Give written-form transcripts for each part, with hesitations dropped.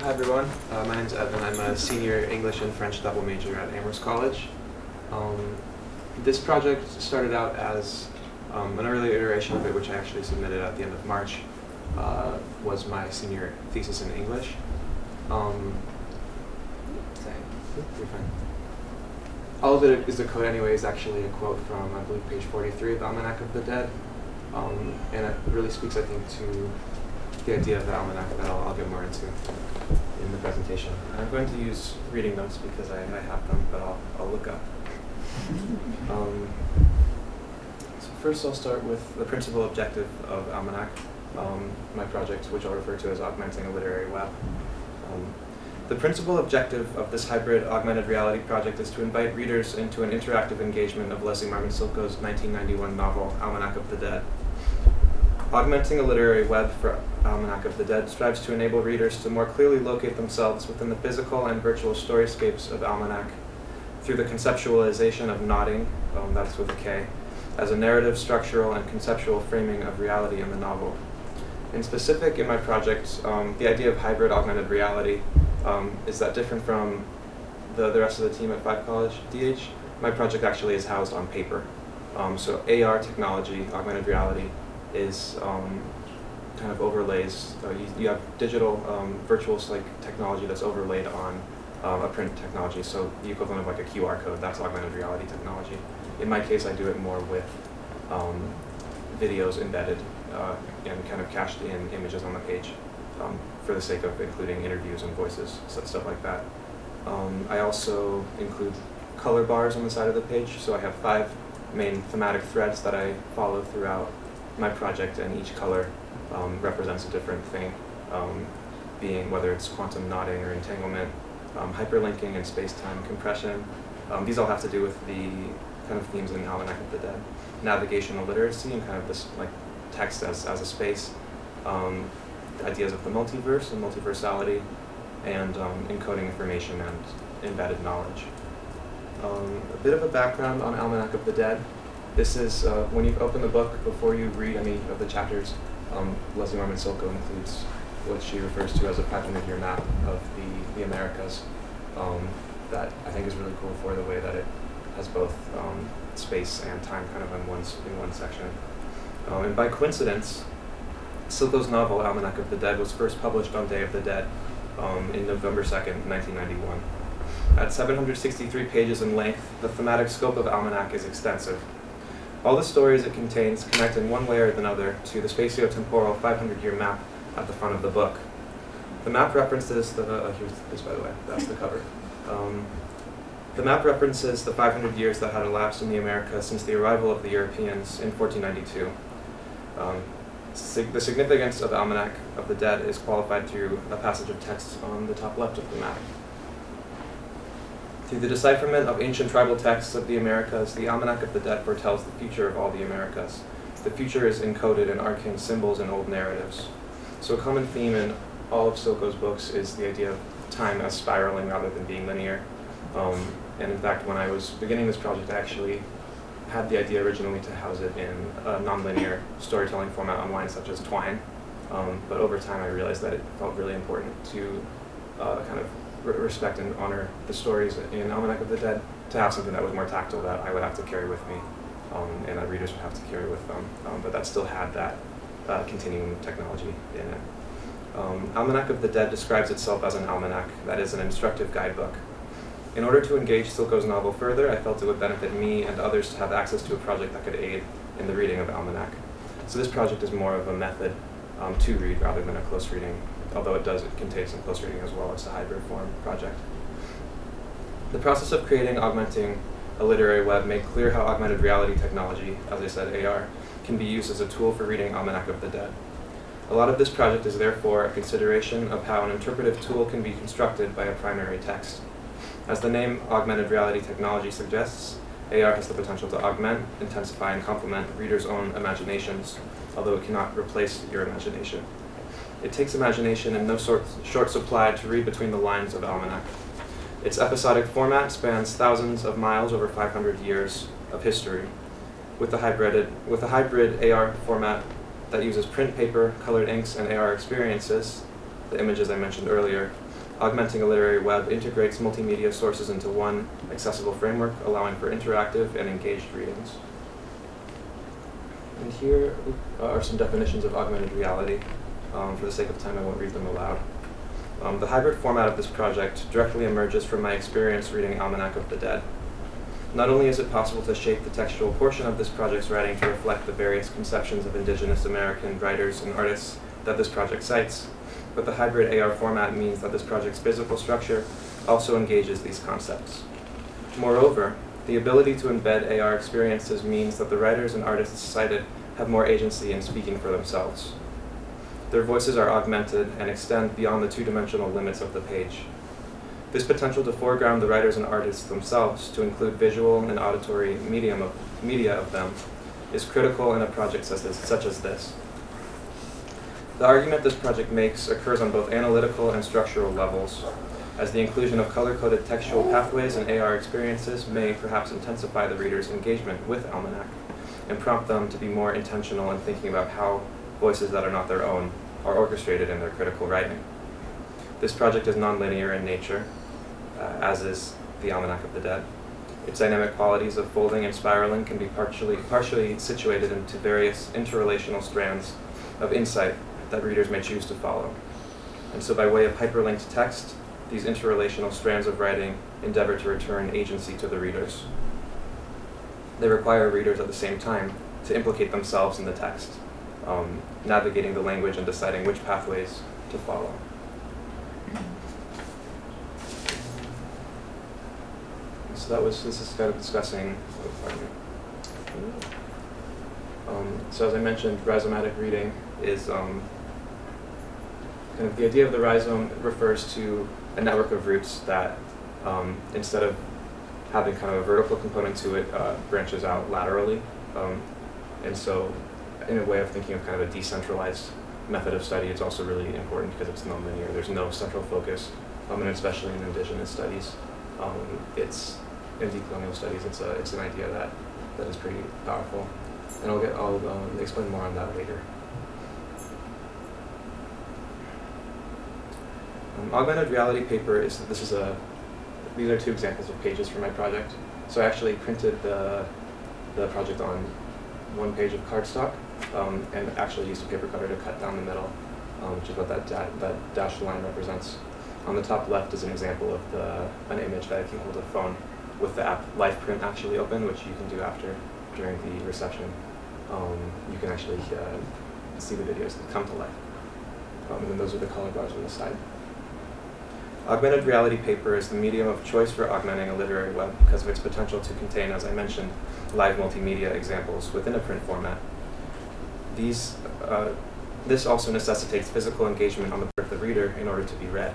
Hi everyone, my name is Evan. I'm a senior English and French double major at Amherst College. This project started out as an early iteration of it, which I actually submitted at the end of March, was my senior thesis in English. You're fine. All of it is the code anyway is actually a quote from, I believe, page 43 of the Almanac of the Dead. And it really speaks, I think, to the idea of the Almanac that I'll get more into in the presentation. And I'm going to use reading notes because I have them, but I'll look up. So first I'll start with the principal objective of Almanac, my project, which I'll refer to as Augmenting a Literary Web. The principal objective of this hybrid augmented reality project is to invite readers into an interactive engagement of Leslie Marmon Silko's 1991 novel, Almanac of the Dead. Augmenting a literary web for Almanac of the Dead strives to enable readers to more clearly locate themselves within the physical and virtual storyscapes of Almanac through the conceptualization of nodding, that's with a K, as a narrative, structural, and conceptual framing of reality in the novel. In specific, in my project, the idea of hybrid augmented reality is that different from the rest of the team at Five College DH, my project actually is housed on paper. So AR technology, augmented reality, is kind of overlays. You have digital virtual technology that's overlaid on a print technology. So the equivalent of like a QR code, that's augmented reality technology. In my case, I do it more with videos embedded and kind of cached in images on the page for the sake of including interviews and voices, stuff like that. I also include color bars on the side of the page. So I have 5 main thematic threads that I follow throughout my project, and each color represents a different thing, being whether it's quantum nodding or entanglement, hyperlinking and space-time compression. These all have to do with the kind of themes in Almanac of the Dead. Navigational literacy and kind of this like text as a space, ideas of the multiverse and multiversality, and encoding information and embedded knowledge. A bit of a background on Almanac of the Dead. This is, when you open the book, before you read any of the chapters, Leslie Marmon Silko includes what she refers to as a 500-year map of the Americas that I think is really cool for the way that it has both space and time kind of in one section. And by coincidence, Silko's novel, Almanac of the Dead, was first published on Day of the Dead in November 2nd, 1991. At 763 pages in length, the thematic scope of Almanac is extensive. All the stories it contains connect in one way or another to the spatio-temporal 500-year map at the front of the book. The map references here's this, by the way, that's the cover. The map references the 500 years that had elapsed in the Americas since the arrival of the Europeans in 1492. The significance of Almanac of the Dead is qualified through a passage of text on the top left of the map. Through the decipherment of ancient tribal texts of the Americas, the Almanac of the Dead foretells the future of all the Americas. The future is encoded in arcane symbols and old narratives. So a common theme in all of Silko's books is the idea of time as spiraling rather than being linear. And in fact, when I was beginning this project, I actually had the idea originally to house it in a nonlinear storytelling format online, such as Twine. But over time, I realized that it felt really important to kind of respect and honor the stories in Almanac of the Dead, to have something that was more tactile that I would have to carry with me, and that readers would have to carry with them, but that still had that continuum technology in it. Almanac of the Dead describes itself as an almanac, that is, an instructive guidebook. In order to engage Silko's novel further, I felt it would benefit me and others to have access to a project that could aid in the reading of Almanac. So this project is more of a method to read rather than a close reading, although it contains some close reading as well. It's a hybrid form project. The process of creating Augmenting a Literary Web made clear how augmented reality technology, as I said, AR, can be used as a tool for reading Almanac of the Dead. A lot of this project is therefore a consideration of how an interpretive tool can be constructed by a primary text. As the name Augmented Reality Technology suggests, AR has the potential to augment, intensify, and complement readers' own imaginations, although it cannot replace your imagination. It takes imagination in no short supply to read between the lines of Almanac. Its episodic format spans thousands of miles over 500 years of history. With the hybrid AR format that uses print paper, colored inks, and AR experiences, the images I mentioned earlier, Augmenting a Literary Web integrates multimedia sources into one accessible framework, allowing for interactive and engaged readings. And here are some definitions of augmented reality. For the sake of time, I won't read them aloud. The hybrid format of this project directly emerges from my experience reading Almanac of the Dead. Not only is it possible to shape the textual portion of this project's writing to reflect the various conceptions of Indigenous American writers and artists that this project cites, but the hybrid AR format means that this project's physical structure also engages these concepts. Moreover, the ability to embed AR experiences means that the writers and artists cited have more agency in speaking for themselves. Their voices are augmented and extend beyond the two-dimensional limits of the page. This potential to foreground the writers and artists themselves, to include visual and auditory media of them, is critical in a project such as this. The argument this project makes occurs on both analytical and structural levels, as the inclusion of color-coded textual pathways and AR experiences may perhaps intensify the reader's engagement with Almanac and prompt them to be more intentional in thinking about how voices that are not their own are orchestrated in their critical writing. This project is nonlinear in nature, as is the Almanac of the Dead. Its dynamic qualities of folding and spiraling can be partially situated into various interrelational strands of insight that readers may choose to follow. And so by way of hyperlinked text, these interrelational strands of writing endeavor to return agency to the readers. They require readers at the same time to implicate themselves in the text, navigating the language and deciding which pathways to follow. So this is kind of discussing, so as I mentioned, rhizomatic reading is kind of the idea of the rhizome refers to a network of roots that instead of having kind of a vertical component to it, branches out laterally. And so in a way of thinking of kind of a decentralized method of study, it's also really important because it's nonlinear. There's no central focus, and especially in Indigenous studies. It's in decolonial studies, it's an idea that is pretty powerful. And I'll explain more on that later. Augmented reality paper these are two examples of pages from my project. So I actually printed the project on one page of cardstock and actually used a paper cutter to cut down the middle, which is what that dashed line represents. On the top left is an example of an image that if you hold a phone with the app Live Print actually open, which you can do during the reception, you can actually see the videos that come to life. And then those are the color bars on the side. Augmented reality paper is the medium of choice for augmenting a literary web because of its potential to contain, as I mentioned, live multimedia examples within a print format. This also necessitates physical engagement on the part of the reader in order to be read.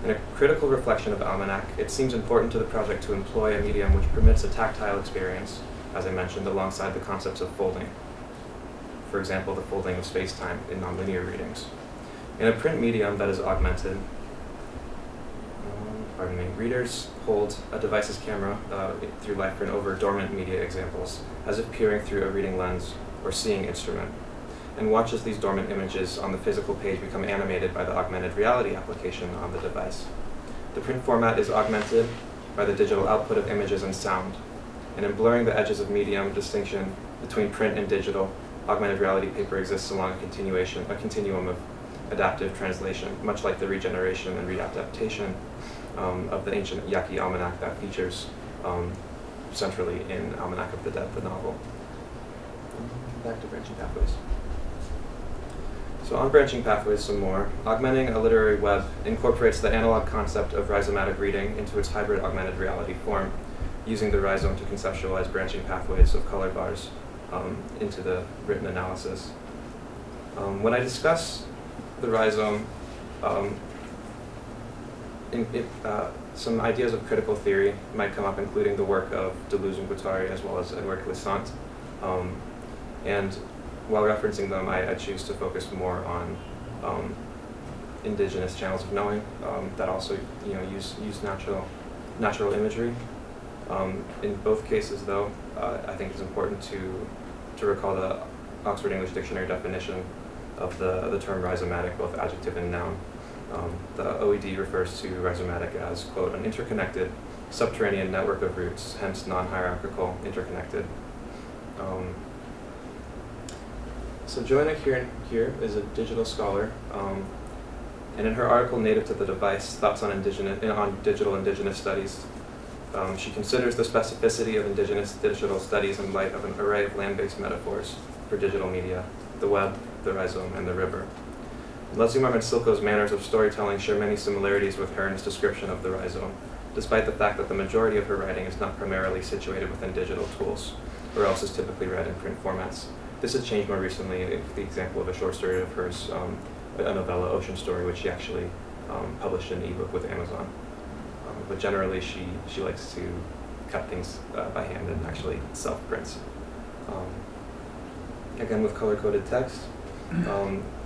In a critical reflection of Almanac, it seems important to the project to employ a medium which permits a tactile experience, as I mentioned, alongside the concepts of folding. For example, the folding of space-time in nonlinear readings. In a print medium that is augmented, readers hold a device's camera through Live Print over dormant media examples, as if peering through a reading lens or seeing instrument, and watch as these dormant images on the physical page become animated by the augmented reality application on the device. The print format is augmented by the digital output of images and sound, and in blurring the edges of medium distinction between print and digital, augmented reality paper exists along a continuum of adaptive translation, much like the regeneration and readaptation of the ancient Yaqui Almanac that features centrally in Almanac of the Dead, the novel. Back to branching pathways. So on branching pathways some more, augmenting a literary web incorporates the analog concept of rhizomatic reading into its hybrid augmented reality form, using the rhizome to conceptualize branching pathways of color bars into the written analysis. When I discuss the rhizome, some ideas of critical theory might come up, including the work of Deleuze and Guattari as well as Edouard Glissant. And while referencing them, I choose to focus more on indigenous channels of knowing that also use natural imagery. In both cases, though, I think it's important to recall the Oxford English Dictionary definition of the term rhizomatic, both adjective and noun. The OED refers to rhizomatic as, quote, an interconnected subterranean network of roots, hence non-hierarchical, interconnected. So Joanna here is a digital scholar, and in her article, Native to the Device, Thoughts on Digital Indigenous Studies, she considers the specificity of indigenous digital studies in light of an array of land-based metaphors for digital media, the web, the rhizome, and the river. Leslie Marmon-Silko's manners of storytelling share many similarities with Hearn's description of the rhizome, despite the fact that the majority of her writing is not primarily situated within digital tools, or else is typically read in print formats. This has changed more recently with the example of a short story of hers, a novella, Ocean Story, which she actually published in an ebook with Amazon. But generally, she likes to cut things by hand and actually self-prints. Again, with color-coded text,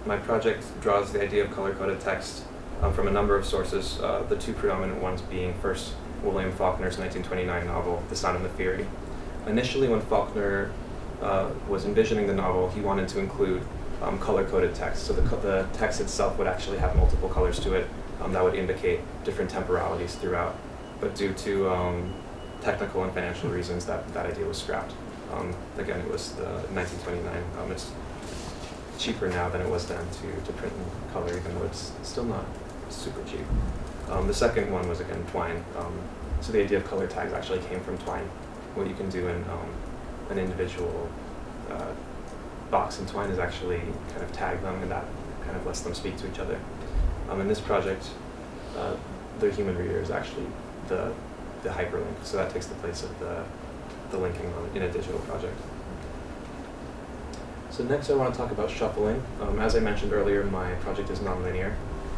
my project draws the idea of color-coded text from a number of sources, the two predominant ones being first William Faulkner's 1929 novel, The Sound and the Fury. Initially, when Faulkner was envisioning the novel, he wanted to include color-coded text. So the text itself would actually have multiple colors to it that would indicate different temporalities throughout. But due to technical and financial reasons, that idea was scrapped. Again, it was the 1929. It's cheaper now than it was then to print in color, even though it's still not super cheap. The second one was, again, twine. So the idea of color tags actually came from twine. What you can do in an individual box in twine is actually kind of tag them, and that kind of lets them speak to each other. In this project, the human reader is actually the hyperlink, so that takes the place of the linking in a digital project. So next I want to talk about shuffling. As I mentioned earlier, my project is nonlinear,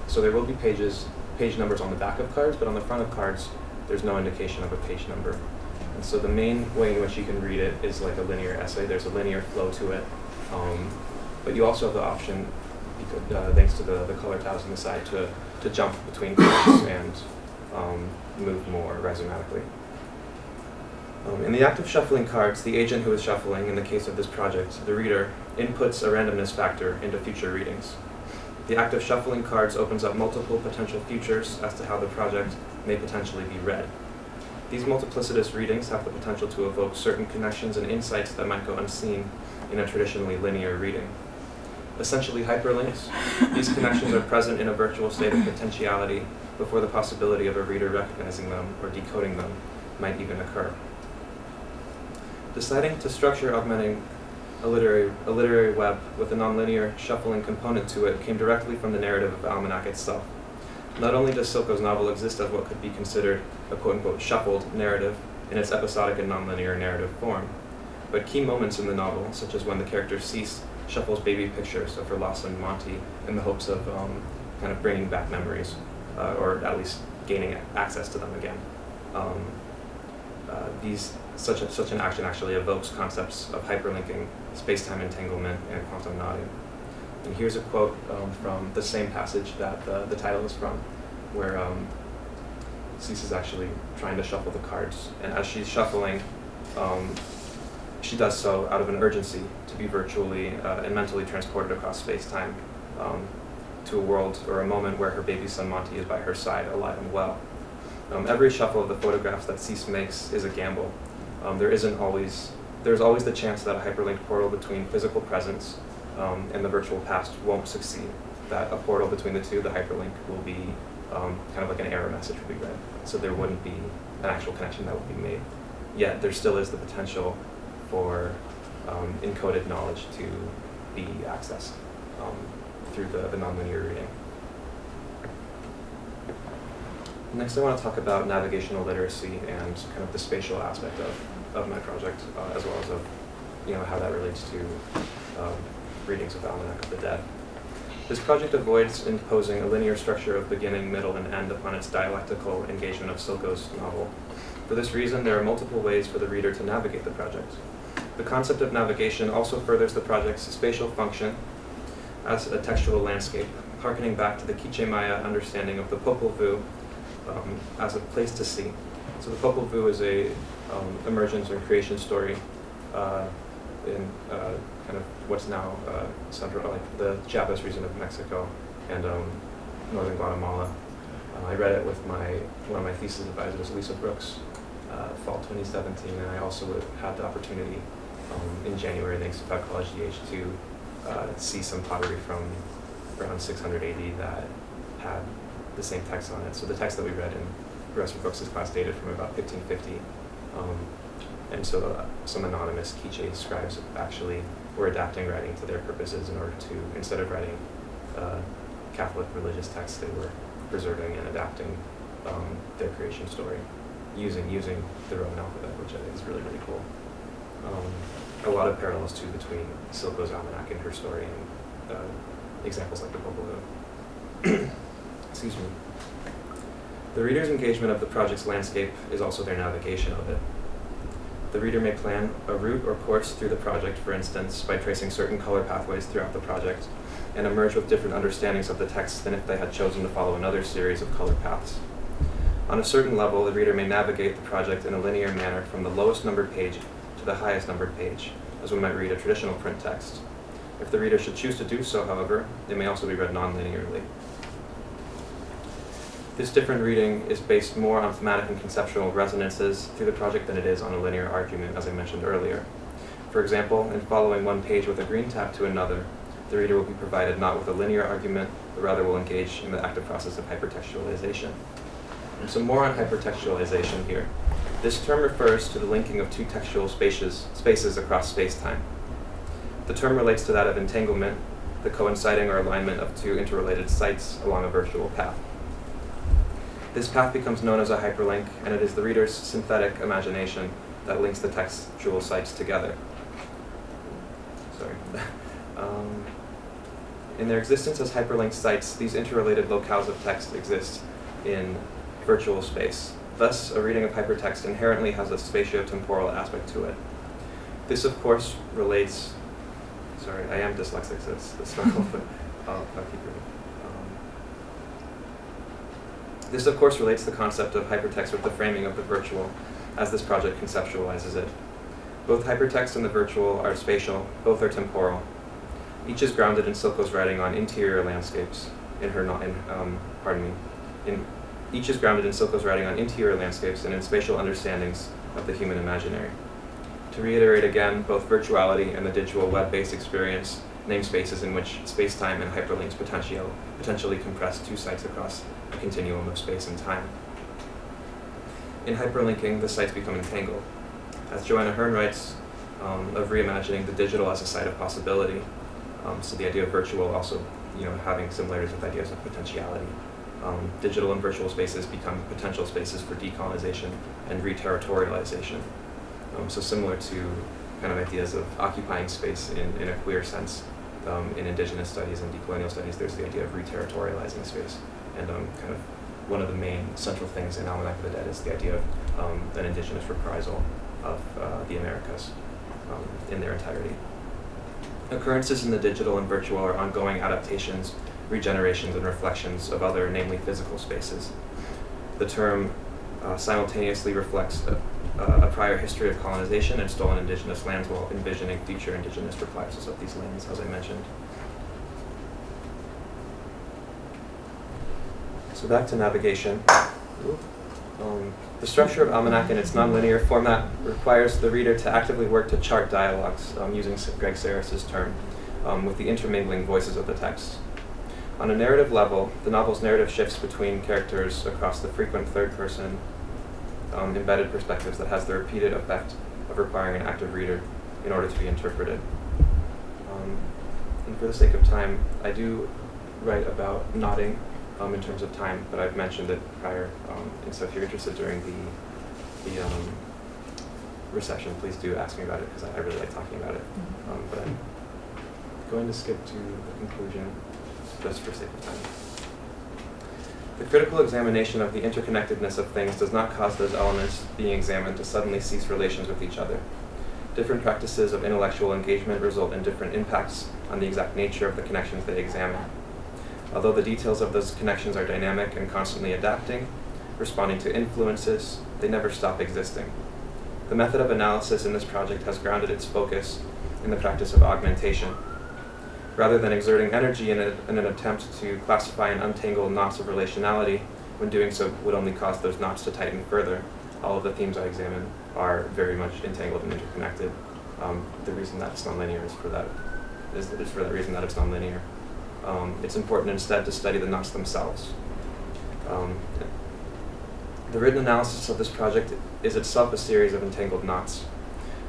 so there will be page numbers on the back of cards, but on the front of cards, there's no indication of a page number. And so the main way in which you can read it is like a linear essay. There's a linear flow to it, but you also have the option, thanks to the color tabs on the side, to jump between cards and move more rhizomatically. In the act of shuffling cards, the agent who is shuffling, in the case of this project, the reader, inputs a randomness factor into future readings. The act of shuffling cards opens up multiple potential futures as to how the project may potentially be read. These multiplicitous readings have the potential to evoke certain connections and insights that might go unseen in a traditionally linear reading. Essentially hyperlinks, these connections are present in a virtual state of potentiality before the possibility of a reader recognizing them or decoding them might even occur. Deciding to structure Augmenting a literary web with a nonlinear shuffling component to it came directly from the narrative of Almanac itself. Not only does Silko's novel exist as what could be considered a quote-unquote shuffled narrative in its episodic and nonlinear narrative form, but key moments in the novel, such as when the character Cease shuffles baby pictures of her lost son Monty in the hopes of kind of bringing back memories, or at least gaining access to them again. Such an action actually evokes concepts of hyperlinking, space-time entanglement, and quantum nodding. And here's a quote from the same passage that the title is from, where Cease is actually trying to shuffle the cards. And as she's shuffling, she does so out of an urgency to be virtually and mentally transported across space-time to a world or a moment where her baby son Monty is by her side, alive and well. Every shuffle of the photographs that Cease makes is a gamble. There's always the chance that a hyperlinked portal between physical presence and the virtual past won't succeed. That a portal between the two, the hyperlink, will be kind of like an error message will be read. So there wouldn't be an actual connection that would be made. Yet there still is the potential for encoded knowledge to be accessed through the nonlinear reading. Next, I want to talk about navigational literacy and kind of the spatial aspect of my project, as well as of how that relates to readings of Almanac of the Dead. This project avoids imposing a linear structure of beginning, middle, and end upon its dialectical engagement of Silko's novel. For this reason, there are multiple ways for the reader to navigate the project. The concept of navigation also furthers the project's spatial function as a textual landscape, harkening back to the Quiche Maya understanding of the Popol Vuh as a place to see. So the Popol Vuh is a emergence or creation story in kind of what's now central, like the Chiapas region of Mexico, and northern Guatemala. I read it with one of my thesis advisors, Lisa Brooks, fall 2017, and I also had the opportunity in January, thanks to Peck College DH, to see some pottery from around 600 AD that had the same text on it. So the text that we read in Professor Brooks' class dated from about 1550. And so some anonymous Quiche scribes actually were adapting writing to their purposes in order to, instead of writing Catholic religious texts, they were preserving and adapting their creation story using the Roman alphabet, which I think is really, really cool. A lot of parallels too between Silko's Almanac and her story, and examples like the Purple Moon. Excuse me. The reader's engagement of the project's landscape is also their navigation of it. The reader may plan a route or course through the project, for instance, by tracing certain color pathways throughout the project, and emerge with different understandings of the text than if they had chosen to follow another series of color paths. On a certain level, the reader may navigate the project in a linear manner from the lowest numbered page to the highest numbered page, as one might read a traditional print text. If the reader should choose to do so, however, it may also be read non-linearly. This different reading is based more on thematic and conceptual resonances through the project than it is on a linear argument, as I mentioned earlier. For example, in following one page with a green tab to another, the reader will be provided not with a linear argument, but rather will engage in the active process of hypertextualization. And so more on hypertextualization here. This term refers to the linking of two textual spaces across space-time. The term relates to that of entanglement, the coinciding or alignment of two interrelated sites along a virtual path. This path becomes known as a hyperlink, and it is the reader's synthetic imagination that links the textual sites together. Sorry. In their existence as hyperlinked sites, these interrelated locales of text exist in virtual space. Thus, a reading of hypertext inherently has a spatiotemporal aspect to it. This, of course, relates... Sorry, I am dyslexic, so it's not but I'll keep reading. This, of course, relates the concept of hypertext with the framing of the virtual, as this project conceptualizes it. Both hypertext and the virtual are spatial, both are temporal. Each is grounded in Silko's writing on interior landscapes, each is grounded in Silko's writing on interior landscapes and in spatial understandings of the human imaginary. To reiterate again, both virtuality and the digital web-based experience name spaces in which space-time and hyperlinks potentially compress two sites across a continuum of space and time. In hyperlinking, the sites become entangled. As Joanna Hearn writes of reimagining the digital as a site of possibility, so the idea of virtual also having similarities with ideas of potentiality. Digital and virtual spaces become potential spaces for decolonization and re-territorialization. So similar to kind of ideas of occupying space in a queer sense. In indigenous studies and decolonial studies, there's the idea of re-territorializing space. And kind of one of the main central things in Almanac of the Dead is the idea of an indigenous reprisal of the Americas in their entirety. Occurrences in the digital and virtual are ongoing adaptations, regenerations, and reflections of other, namely physical spaces. The term simultaneously reflects a prior history of colonization and stolen indigenous lands while envisioning future indigenous reprisals of these lands, as I mentioned. So back to navigation. The structure of Almanac in its nonlinear format requires the reader to actively work to chart dialogues, using Greg Sarris's term, with the intermingling voices of the text. On a narrative level, the novel's narrative shifts between characters across the frequent third-person embedded perspectives that has the repeated effect of requiring an active reader in order to be interpreted. And for the sake of time, I do write about nodding in terms of time, but I've mentioned it prior, and so if you're interested during the reception, please do ask me about it, because I really like talking about it. But I'm going to skip to the conclusion, just for sake of time. The critical examination of the interconnectedness of things does not cause those elements being examined to suddenly cease relations with each other. Different practices of intellectual engagement result in different impacts on the exact nature of the connections they examine. Although the details of those connections are dynamic and constantly adapting, responding to influences, they never stop existing. The method of analysis in this project has grounded its focus in the practice of augmentation. Rather than exerting energy in an attempt to classify and untangle knots of relationality, when doing so would only cause those knots to tighten further. All of the themes I examine are very much entangled and interconnected. The reason that it's nonlinear is for that reason that it's nonlinear. It's important instead to study the knots themselves. The written analysis of this project is itself a series of entangled knots.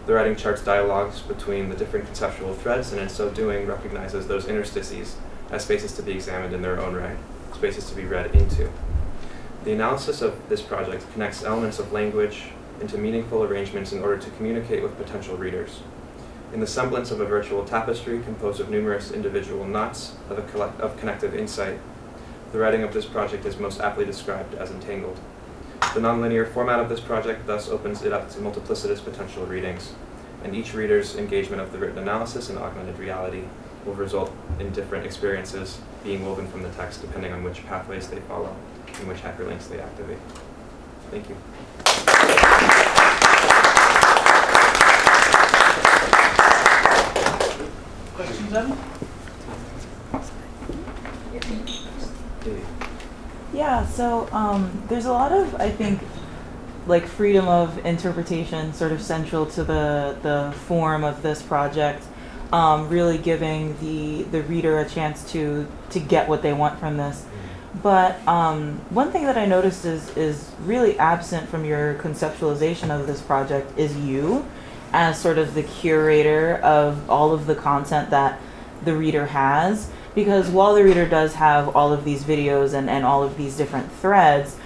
The writing charts dialogues between the different conceptual threads, and in so doing recognizes those interstices as spaces to be examined in their own right, spaces to be read into. The analysis of this project connects elements of language into meaningful arrangements in order to communicate with potential readers. In the semblance of a virtual tapestry composed of numerous individual knots of connective insight, the writing of this project is most aptly described as entangled. The nonlinear format of this project thus opens it up to multiplicitous potential readings, and each reader's engagement of the written analysis in augmented reality will result in different experiences being woven from the text depending on which pathways they follow and which hyperlinks they activate. Thank you. Questions, Evan? Yeah, so there's a lot of, I think, like freedom of interpretation sort of central to the form of this project, really giving the reader a chance to get what they want from this. But one thing that I noticed is really absent from your conceptualization of this project is you as sort of the curator of all of the content that the reader has. Because while the reader does have all of these videos and all of these different threads,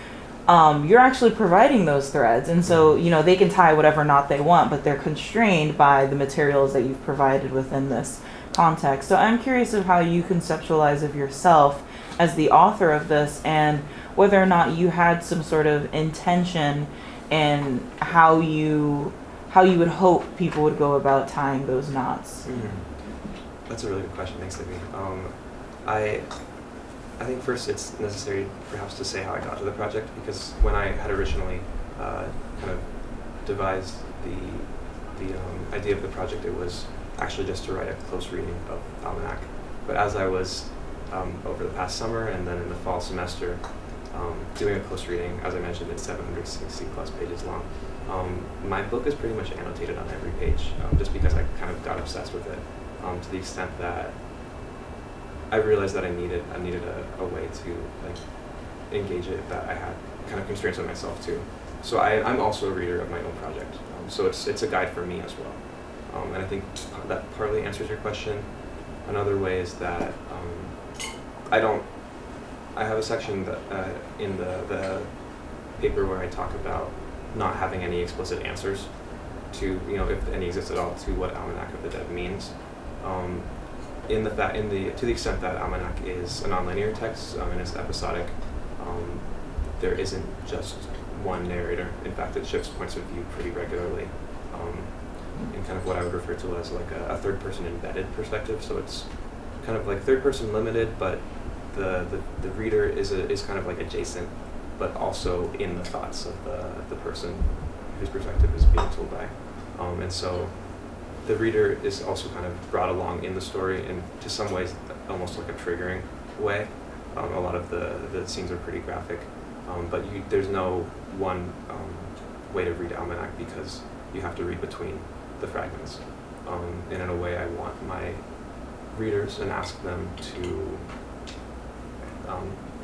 you're actually providing those threads. And so, you know, they can tie whatever knot they want, but they're constrained by the materials that you've provided within this context. So I'm curious of how you conceptualize of yourself as the author of this, and whether or not you had some sort of intention in how you would hope people would go about tying those knots. That's a really good question. Thanks, Libby. I think first it's necessary perhaps to say how I got to the project, because when I had originally kind of devised the idea of the project, it was actually just to write a close reading of Almanac. But as I was over the past summer and then in the fall semester doing a close reading, as I mentioned, it's 760 plus pages long. My book is pretty much annotated on every page, just because I kind of got obsessed with it, to the extent that I realized that I needed a way to like engage it that I had kind of constraints on myself too. So I'm also a reader of my own project, so it's a guide for me as well. And I think that partly answers your question. Another way is that I have a section that in the paper where I talk about not having any explicit answers to, you know, if any exist at all, to what Almanac of the Dead means. To the extent that Almanac is a nonlinear text and it's episodic, there isn't just one narrator. In fact, it shifts points of view pretty regularly, in kind of what I would refer to as like a third-person embedded perspective. So it's kind of like third-person limited, but the reader is kind of like adjacent, but also in the thoughts of the person whose perspective is being told by. And so the reader is also kind of brought along in the story, and to some ways almost like a triggering way. A lot of the scenes are pretty graphic, but there's no one way to read Almanac, because you have to read between the fragments. And in a way I want my readers and ask them to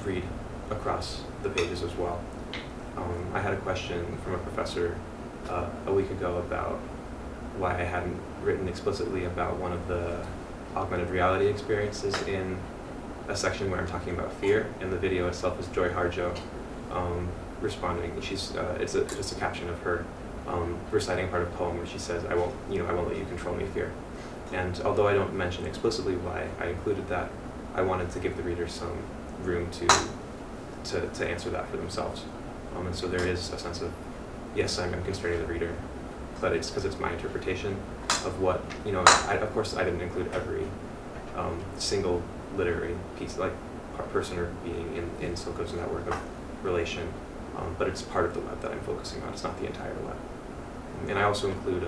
read across the pages as well. I had a question from a professor a week ago about why I hadn't written explicitly about one of the augmented reality experiences in a section where I'm talking about fear, and the video itself is Joy Harjo responding. She's it's just a caption of her reciting part of a poem where she says, "I won't let you control me, fear." And although I don't mention explicitly why I included that, I wanted to give the reader some room to answer that for themselves. And so there is a sense of, yes, I'm constraining the reader, but it's because it's my interpretation of what, of course I didn't include every single literary piece, like person or being in Silko's network of relation, but it's part of the web that I'm focusing on. It's not the entire web. And I also include,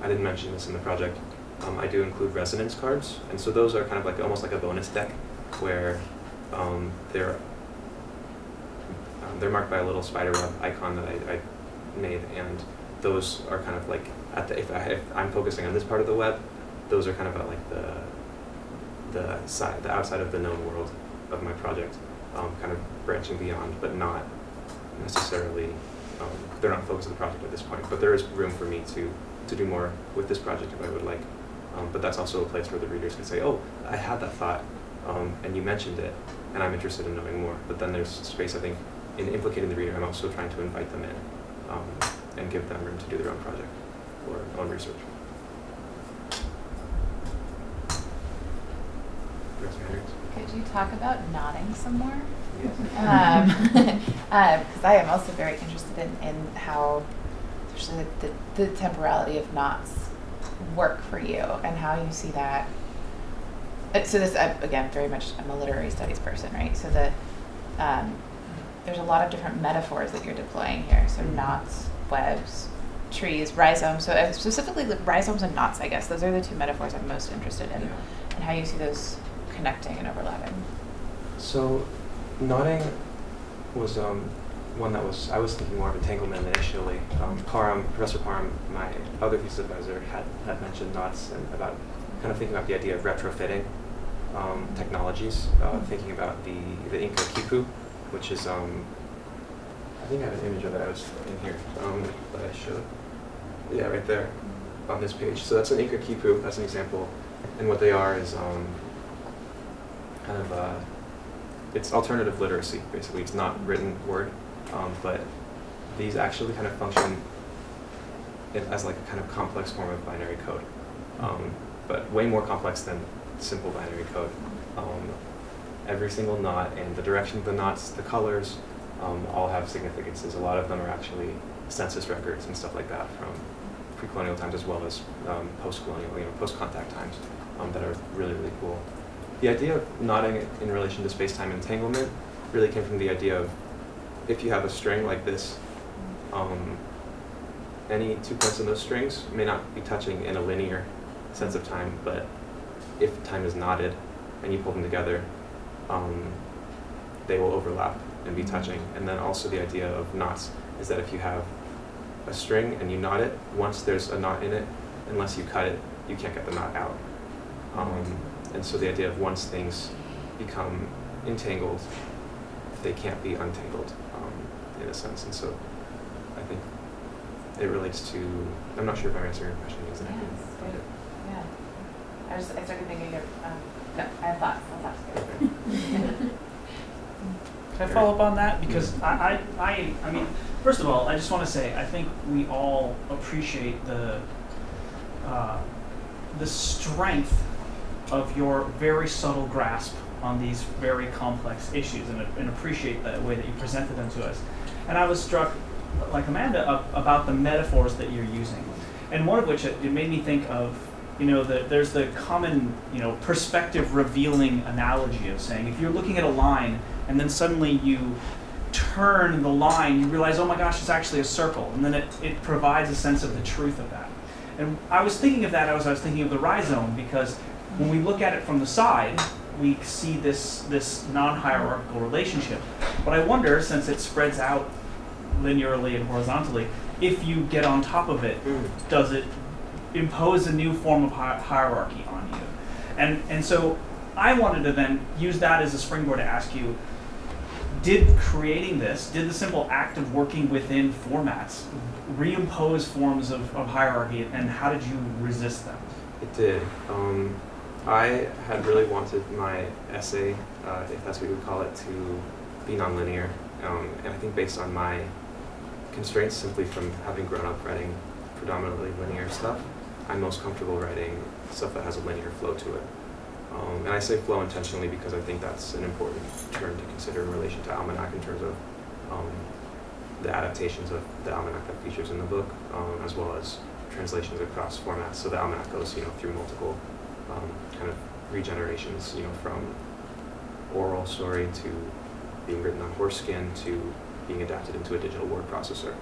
I didn't mention this in the project, I do include resonance cards, and so those are kind of like almost like a bonus deck, where they're marked by a little spider web icon that I made, and those are kind of like if I'm focusing on this part of the web, those are kind of at like the outside of the known world of my project, kind of branching beyond, but not necessarily. They're not focused on the project at this point, but there is room for me to do more with this project if I would like. But that's also a place where the readers can say, oh, I had that thought, and you mentioned it, and I'm interested in knowing more. But then there's space, I think, in implicating the reader. I'm also trying to invite them in and give them room to do their own project or own research. Could you talk about nodding some more? Yes. Because I am also very interested in how, especially the temporality of knots work for you and how you see that. So this, again, very much, I'm a literary studies person, right? So there's a lot of different metaphors that you're deploying here. So knots, webs, trees, rhizomes. So specifically the rhizomes and knots, I guess. Those are the two metaphors I'm most interested in, and how you see those connecting and overlapping. So knotting was one that I was thinking more of entanglement initially. Professor Parham, my other thesis advisor, had mentioned knots and about kind of thinking about the idea of retrofitting technologies, thinking about the Inca quipu, which is, I think I have an image of it, I was in here, that I showed. Yeah, right there on this page. So that's an Inca quipu, that's an example. And what they are is kind of, it's alternative literacy, basically. It's not written word, but these actually kind of function as like a kind of complex form of binary code, but way more complex than simple binary code. Every single knot and the direction of the knots, the colors, all have significances. A lot of them are actually census records and stuff like that from pre-colonial times as well as post-colonial, post-contact times that are really, really cool. The idea of knotting in relation to space-time entanglement really came from the idea of if you have a string like this, any 2 points in those strings may not be touching in a linear sense of time, but if time is knotted and you pull them together, they will overlap and be touching. And then also the idea of knots is that if you have a string and you knot it, once there's a knot in it, unless you cut it, you can't get the knot out. And so the idea of once things become entangled, they can't be untangled, in a sense. And so I think it relates to, I'm not sure if I'm answering your question exactly. Yes, yeah. I started thinking of, no, I have thoughts. I'll ask you. Can I follow up on that? Because I mean, first of all, I just want to say I think we all appreciate the strength of your very subtle grasp on these very complex issues, and appreciate the way that you presented them to us. And I was struck, like Amanda, about the metaphors that you're using, and one of which it made me think of, there's the common, perspective revealing analogy of saying if you're looking at a line and then suddenly you turn the line, you realize, oh my gosh, it's actually a circle, and then it provides a sense of the truth of that. And I was thinking of that as I was thinking of the rhizome, because when we look at it from the side, we see this non-hierarchical relationship. But I wonder, since it spreads out linearly and horizontally, if you get on top of it, does it impose a new form of hierarchy on you? And so I wanted to then use that as a springboard to ask you, did the simple act of working within formats reimpose forms of hierarchy, and how did you resist them? It did. I had really wanted my essay, if that's what you would call it, to be nonlinear. And I think based on my constraints simply from having grown up writing predominantly linear stuff, I'm most comfortable writing stuff that has a linear flow to it. And I say flow intentionally because I think that's an important term to consider in relation to Almanac in terms of the adaptations of the Almanac that features in the book, as well as translations across formats. So the Almanac goes, through multiple kind of regenerations, from oral story to being written on horse skin to being adapted into a digital word processor.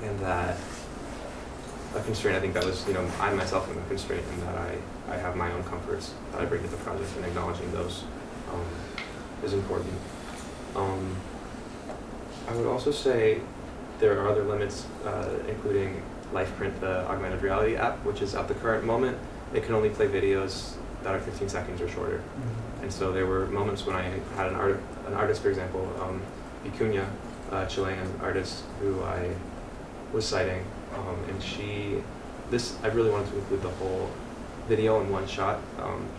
And that a constraint. I think that was, I myself am a constraint in that I have my own comforts that I bring to the project, and acknowledging those is important. I would also say there are other limits, including LifePrint, the augmented reality app, which is at the current moment, it can only play videos that are 15 seconds or shorter. And so there were moments when I had an artist, for example, Vicuña, a Chilean artist who I was citing, and I really wanted to include the whole video in one shot,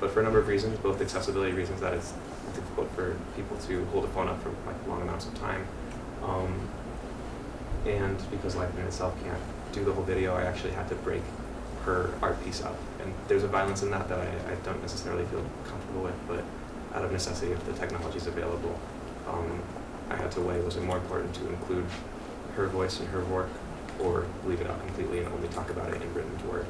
but for a number of reasons, both accessibility reasons, that it's difficult for people to hold a phone up for long amounts of time, and because LifePrint itself can't do the whole video, I actually had to break her art piece up, and there's a violence in that I don't necessarily feel comfortable with, but out of necessity, if the technology is available, I had to weigh, was it more important to include her voice and her work, or leave it out completely and only talk about it in written word.